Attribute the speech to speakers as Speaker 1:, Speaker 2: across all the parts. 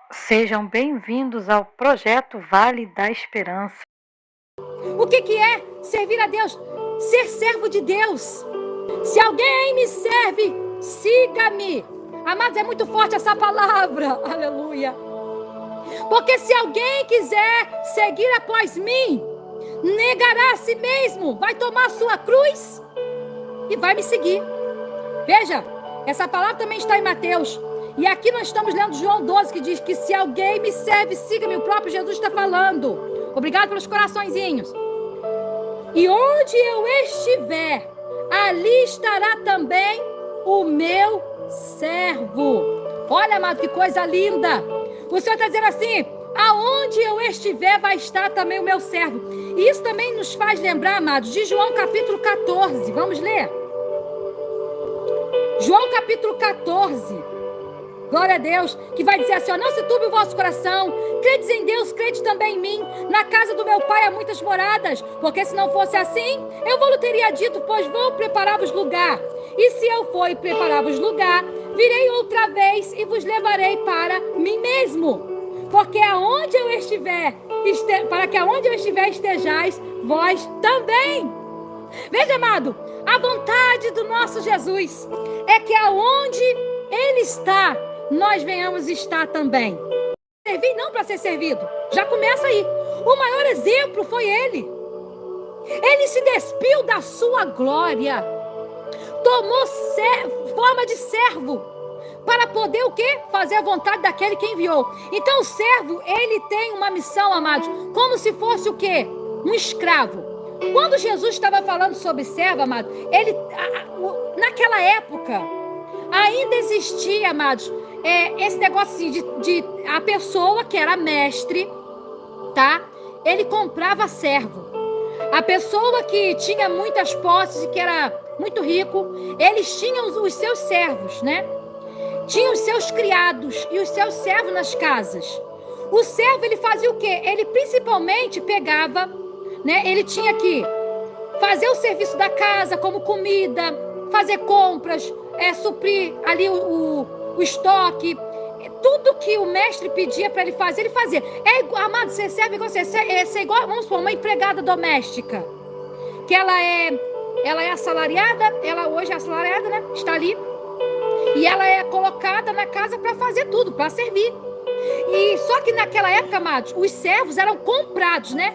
Speaker 1: Sejam bem-vindos ao projeto Vale da Esperança.
Speaker 2: O que é servir a Deus? Ser servo de Deus. Se alguém me serve, siga-me. Amados, é muito forte essa palavra. Aleluia. Porque se alguém quiser seguir após mim, negará a si mesmo, vai tomar a sua cruz e vai me seguir. Veja, essa palavra também está em Mateus. E aqui nós estamos lendo João 12, que diz que se alguém me serve, siga-me. O próprio Jesus está falando. Obrigado pelos coraçõezinhos. E onde eu estiver, ali estará também o meu servo. Olha, amado, que coisa linda. O Senhor está dizendo assim: aonde eu estiver, vai estar também o meu servo. E isso também nos faz lembrar, amados, de João capítulo 14. Vamos ler? João capítulo 14. Glória a Deus, que vai dizer assim: ó, não se turbe o vosso coração, credes em Deus, crede também em mim. Na casa do meu pai há muitas moradas, porque se não fosse assim, eu vou-lhe teria dito, pois vou preparar-vos lugar. E se eu for e preparar-vos lugar, virei outra vez e vos levarei para mim mesmo. Porque aonde eu estiver, para que aonde eu estiver estejais, vós também. Veja, amado, a vontade do nosso Jesus é que aonde Ele está, nós venhamos estar também. Servir não para ser servido. Já começa aí. O maior exemplo foi Ele. Ele se despiu da sua glória. Tomou forma de servo. Para poder o quê? Fazer a vontade daquele que enviou. Então o servo, ele tem uma missão, amados. Como se fosse o quê? Um escravo. Quando Jesus estava falando sobre servo, amado, naquela época, ainda existia, amados, esse negócio assim, de a pessoa que era mestre, tá? Ele comprava servo. A pessoa que tinha muitas posses e que era muito rico, eles tinham os seus servos, né? Tinham os seus criados e os seus servos nas casas. O servo, ele fazia o quê? Ele principalmente pegava, né? Ele tinha que fazer o serviço da casa, como comida, fazer compras, suprir ali o estoque, tudo que o mestre pedia para ele fazer, ele fazia. Amado, você serve igual você é igual, vamos supor, uma empregada doméstica, que ela é assalariada, ela hoje é assalariada, né? Está ali, e ela é colocada na casa para fazer tudo, para servir. E só que naquela época, amados, os servos eram comprados, né?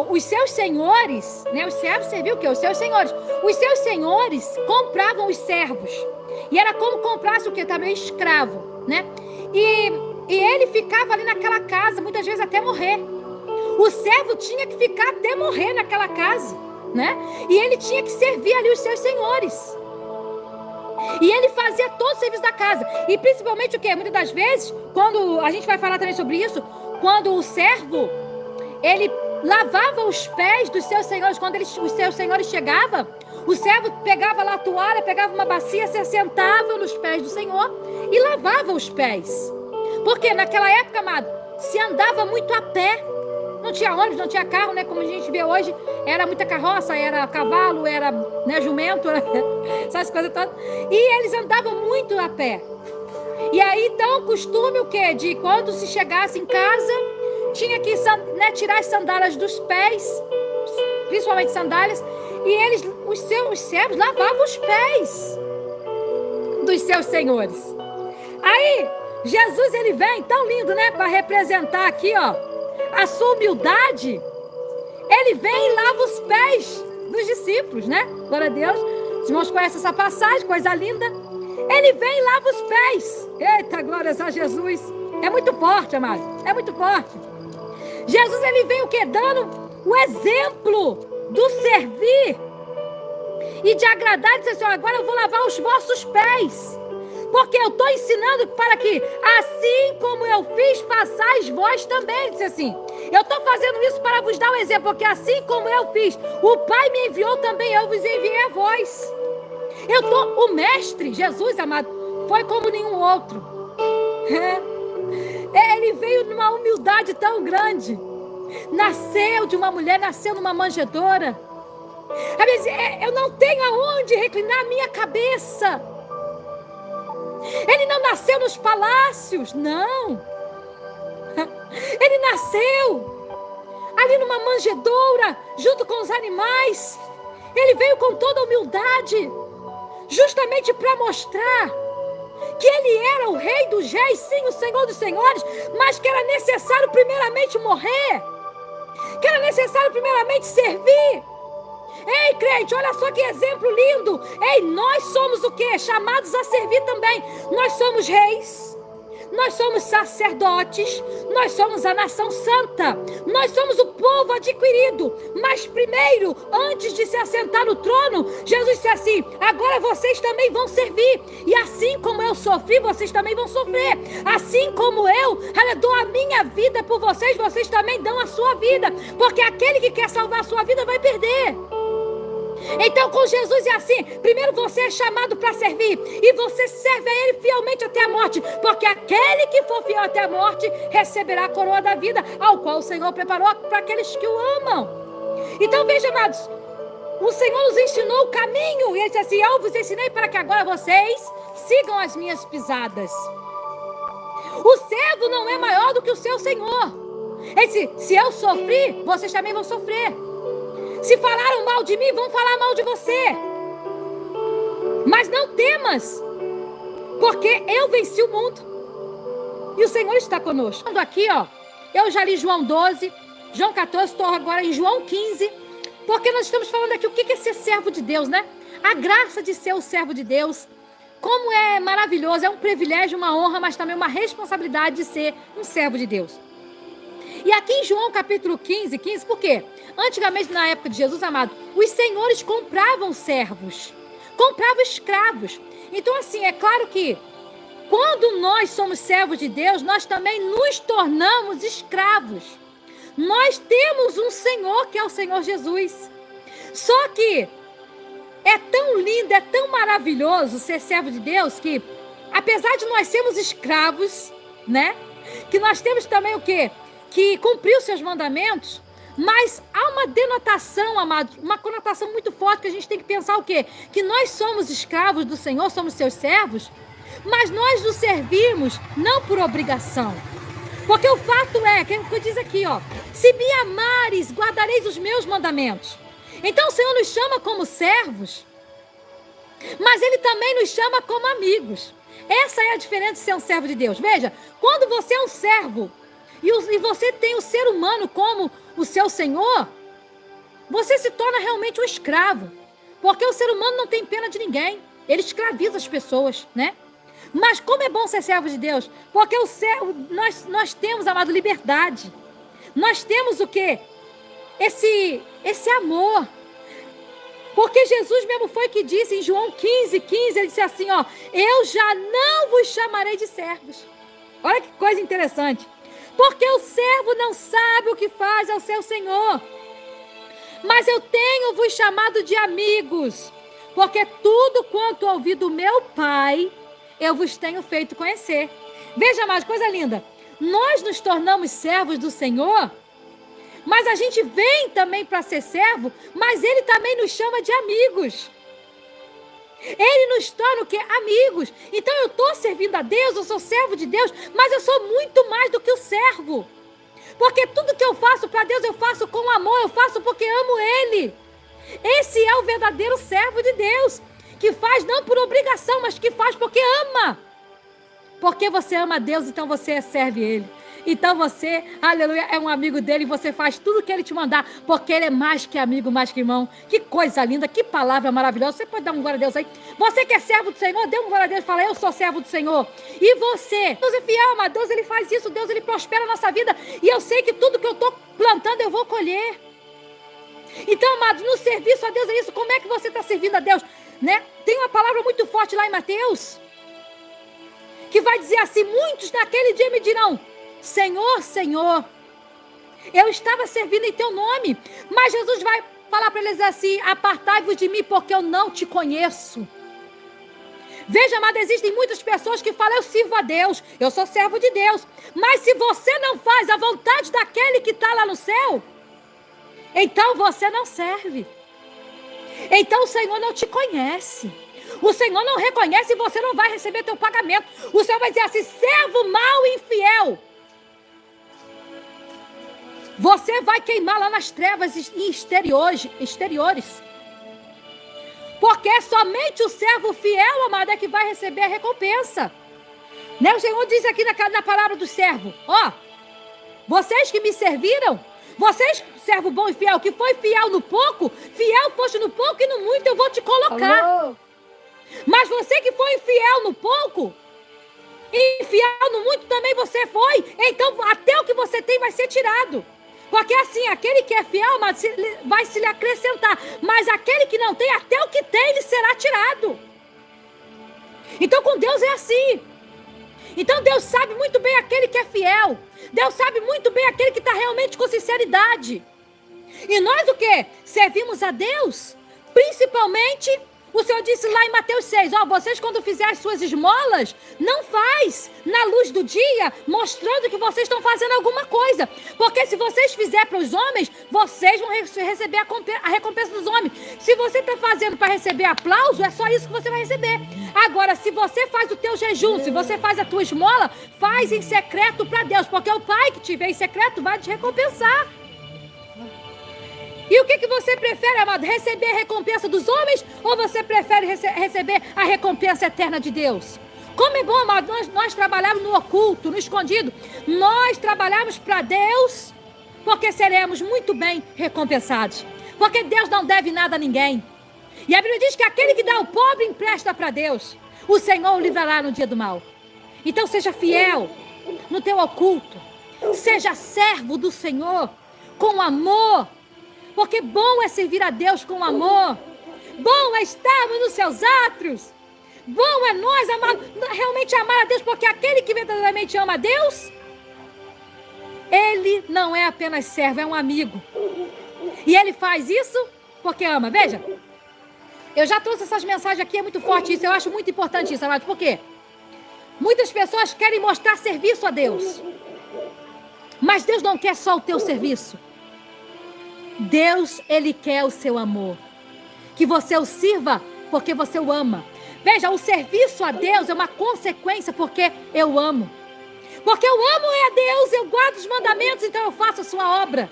Speaker 2: Os seus senhores, né? Os servos serviam o quê? Os seus senhores. Os seus senhores compravam os servos. E era como comprasse o quê? Também escravo, né? E ele ficava ali naquela casa, muitas vezes até morrer. O servo tinha que ficar até morrer naquela casa, né? E ele tinha que servir ali os seus senhores. E ele fazia todo o serviço da casa. E principalmente o quê? Muitas das vezes, quando a gente vai falar também sobre isso, quando o servo, ele lavava os pés dos seus senhores. Quando os seus senhores chegavam, o servo pegava lá a toalha, pegava uma bacia, se assentava nos pés do Senhor e lavava os pés. Porque naquela época, amado, se andava muito a pé. Não tinha ônibus, não tinha carro, né? Como a gente vê hoje, era muita carroça, era cavalo, era, né, jumento, essas coisas todas. E eles andavam muito a pé. E aí, então, o costume o quê? De quando se chegasse em casa, tinha que, né, tirar as sandálias dos pés, principalmente sandálias, e os servos lavavam os pés dos seus senhores. Aí, Jesus, ele vem tão lindo, né, para representar aqui, ó, a sua humildade. Ele vem e lava os pés dos discípulos, né? Glória a Deus. Os irmãos conhecem essa passagem, coisa linda. Ele vem e lava os pés. Eita, glórias a Jesus. É muito forte, amado. É muito forte. Jesus, ele vem o quê? Dando o exemplo do servir e de agradar. Ele diz assim: agora eu vou lavar os vossos pés, porque eu estou ensinando para que, assim como eu fiz, façais vós também. Ele disse assim: eu estou fazendo isso para vos dar um exemplo, porque assim como eu fiz, o Pai me enviou também, eu vos enviei a vós. O mestre, Jesus, amado, foi como nenhum outro. Ele veio numa humildade tão grande. Nasceu de uma mulher, nasceu numa manjedoura. Eu não tenho aonde reclinar a minha cabeça. Ele não nasceu nos palácios, não. Ele nasceu ali numa manjedoura, junto com os animais. Ele veio com toda humildade, justamente para mostrar que ele era o rei dos reis, sim, o Senhor dos senhores, mas que era necessário primeiramente morrer, que era necessário primeiramente servir. Ei, crente, olha só que exemplo lindo. Ei, nós somos o quê? Chamados a servir também. Nós somos reis, nós somos sacerdotes, nós somos a nação santa, nós somos o povo adquirido. Mas primeiro, antes de se assentar no trono, Jesus disse assim: agora vocês também vão servir. E assim como eu sofri, vocês também vão sofrer. Assim como eu dou a minha vida por vocês, vocês também dão a sua vida. Porque aquele que quer salvar a sua vida vai perder. Então com Jesus é assim: primeiro você é chamado para servir, e você serve a Ele fielmente até a morte, porque aquele que for fiel até a morte receberá a coroa da vida, ao qual o Senhor preparou para aqueles que o amam. Então veja, amados, o Senhor nos ensinou o caminho, e Ele disse assim: eu vos ensinei para que agora vocês sigam as minhas pisadas. O servo não é maior do que o seu Senhor. Ele disse: se eu sofri, vocês também vão sofrer. Se falaram mal de mim, vão falar mal de você. Mas não temas, porque eu venci o mundo. E o Senhor está conosco. Aqui, ó, eu já li João 12, João 14, estou agora em João 15. Porque nós estamos falando aqui o que é ser servo de Deus, né? A graça de ser o servo de Deus. Como é maravilhoso, é um privilégio, uma honra, mas também uma responsabilidade de ser um servo de Deus. E aqui em João capítulo 15, por quê? Antigamente, na época de Jesus, amado, os senhores compravam servos, compravam escravos. Então, assim, é claro que quando nós somos servos de Deus, nós também nos tornamos escravos. Nós temos um Senhor, que é o Senhor Jesus. Só que é tão lindo, é tão maravilhoso ser servo de Deus, que apesar de nós sermos escravos, né? Que nós temos também o quê? Que cumprir os seus mandamentos. Mas há uma denotação, amados, uma conotação muito forte, que a gente tem que pensar o quê? Que nós somos escravos do Senhor, somos seus servos, mas nós nos servimos não por obrigação. Porque o fato é, que eu diz aqui, ó: se me amares, guardareis os meus mandamentos. Então o Senhor nos chama como servos, mas Ele também nos chama como amigos. Essa é a diferença de ser um servo de Deus. Veja, quando você é um servo, e você tem o ser humano como o seu Senhor, você se torna realmente um escravo. Porque o ser humano não tem pena de ninguém. Ele escraviza as pessoas, né? Mas como é bom ser servo de Deus? Porque o servo, nós temos, amado, liberdade. Nós temos o quê? Esse amor. Porque Jesus mesmo foi que disse em João 15, ele disse assim, ó: eu já não vos chamarei de servos. Olha que coisa interessante. Porque o servo não sabe o que faz ao seu Senhor. Mas eu tenho-vos chamado de amigos, porque tudo quanto ouvi do meu Pai, eu vos tenho feito conhecer. Veja mais, coisa linda. Nós nos tornamos servos do Senhor, mas a gente vem também para ser servo, mas Ele também nos chama de amigos. Ele nos torna o quê? Amigos. Então eu estou servindo a Deus, eu sou servo de Deus, mas eu sou muito mais do que o servo. Porque tudo que eu faço para Deus, eu faço com amor, eu faço porque amo Ele. Esse é o verdadeiro servo de Deus, que faz não por obrigação, mas que faz porque ama. Porque você ama a Deus, então você serve Ele. Então você, aleluia, é um amigo dele, e você faz tudo o que Ele te mandar, porque Ele é mais que amigo, mais que irmão. Que coisa linda, que palavra maravilhosa. Você pode dar um glória a Deus aí? Você que é servo do Senhor, dê um glória a Deus e fala: eu sou servo do Senhor. E você? Deus é fiel, amado. Deus, Ele faz isso. Deus, Ele prospera a nossa vida. E eu sei que tudo que eu estou plantando, eu vou colher. Então, amados, no serviço a Deus é isso. Como é que você está servindo a Deus? Né? Tem uma palavra muito forte lá em Mateus, que vai dizer assim: muitos naquele dia me dirão: Senhor, Senhor, eu estava servindo em teu nome. Mas Jesus vai falar para eles assim: apartai-vos de mim, porque eu não te conheço. Veja, amado, existem muitas pessoas que falam: eu sirvo a Deus, eu sou servo de Deus. Mas se você não faz a vontade daquele que está lá no céu, então você não serve. Então o Senhor não te conhece. O Senhor não reconhece e você não vai receber teu pagamento. O Senhor vai dizer assim: servo mau e infiel. Você vai queimar lá nas trevas exteriores. Porque somente o servo fiel, amado, é que vai receber a recompensa. Né? O Senhor diz aqui na palavra do servo, ó, vocês que me serviram, vocês, servo bom e fiel, que foi fiel no pouco, fiel foste no pouco e no muito eu vou te colocar.
Speaker 1: Alô?
Speaker 2: Mas você que foi infiel no pouco, infiel no muito também você foi, então até o que você tem vai ser tirado. Porque assim, aquele que é fiel, amado, vai se lhe acrescentar, mas aquele que não tem, até o que tem, lhe será tirado. Então com Deus é assim. Então Deus sabe muito bem aquele que é fiel. Deus sabe muito bem aquele que está realmente com sinceridade. E nós o quê? Servimos a Deus. Principalmente, o Senhor disse lá em Mateus 6, ó, vocês quando fizerem as suas esmolas, não faz na luz do dia, mostrando que vocês estão fazendo alguma coisa. Porque se vocês fizerem para os homens, vocês vão receber a recompensa dos homens. Se você está fazendo para receber aplauso, é só isso que você vai receber. Agora, se você faz o teu jejum, se você faz a tua esmola, faz em secreto para Deus, porque o Pai que te vê em secreto vai te recompensar. E o que você prefere, amado? Receber a recompensa dos homens ou você prefere receber a recompensa eterna de Deus? Como é bom, amado, nós trabalhamos no oculto, no escondido. Nós trabalhamos para Deus porque seremos muito bem recompensados. Porque Deus não deve nada a ninguém. E a Bíblia diz que aquele que dá ao pobre empresta para Deus. O Senhor o livrará no dia do mal. Então seja fiel no teu oculto. Seja servo do Senhor com amor. Porque bom é servir a Deus com amor. Bom é estarmos nos seus átrios. Bom é nós realmente amar a Deus. Porque aquele que verdadeiramente ama a Deus, ele não é apenas servo, é um amigo. E ele faz isso porque ama. Veja, eu já trouxe essas mensagens aqui, é muito forte isso. Eu acho muito importante isso, amado. Por quê? Muitas pessoas querem mostrar serviço a Deus. Mas Deus não quer só o teu serviço. Deus, Ele quer o seu amor. Que você o sirva porque você o ama. Veja, o serviço a Deus é uma consequência porque eu amo. Porque eu amo a Deus, eu guardo os mandamentos, então eu faço a sua obra.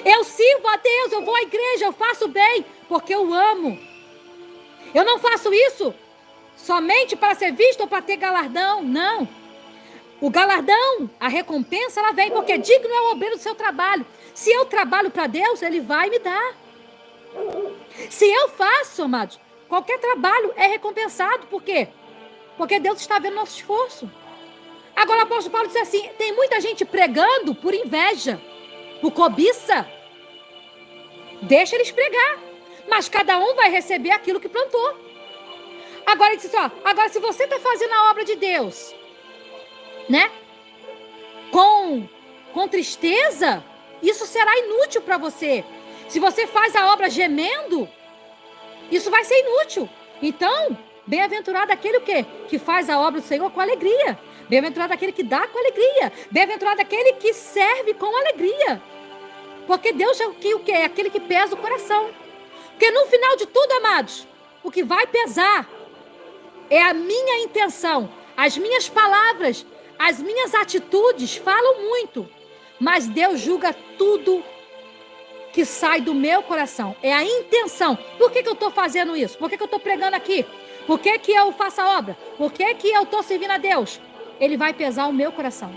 Speaker 2: Eu sirvo a Deus, eu vou à igreja, eu faço bem, porque eu amo. Eu não faço isso somente para ser visto ou para ter galardão, não. O galardão, a recompensa, ela vem porque digno é o obreiro do seu trabalho. Se eu trabalho para Deus, Ele vai me dar. Se eu faço, amados, qualquer trabalho é recompensado. Por quê? Porque Deus está vendo nosso esforço. Agora o apóstolo Paulo disse assim, tem muita gente pregando por inveja, por cobiça. Deixa eles pregar. Mas cada um vai receber aquilo que plantou. Agora ele disse assim, ó, agora se você está fazendo a obra de Deus, né? Com tristeza, isso será inútil para você. Se você faz a obra gemendo, isso vai ser inútil. Então, bem-aventurado aquele o quê? Que faz a obra do Senhor com alegria. Bem-aventurado aquele que dá com alegria. Bem-aventurado aquele que serve com alegria. Porque Deus é o quê? É aquele que pesa o coração. Porque no final de tudo, amados, o que vai pesar é a minha intenção. As minhas palavras, as minhas atitudes falam muito. Mas Deus julga tudo que sai do meu coração. É a intenção. Por que eu estou fazendo isso? Por que eu estou pregando aqui? Por que eu faço a obra? Por que eu estou servindo a Deus? Ele vai pesar o meu coração.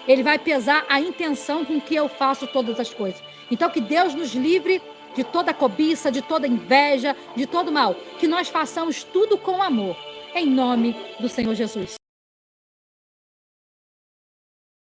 Speaker 2: Ele vai pesar a intenção com que eu faço todas as coisas. Então que Deus nos livre de toda cobiça, de toda inveja, de todo mal. Que nós façamos tudo com amor. Em nome do Senhor Jesus.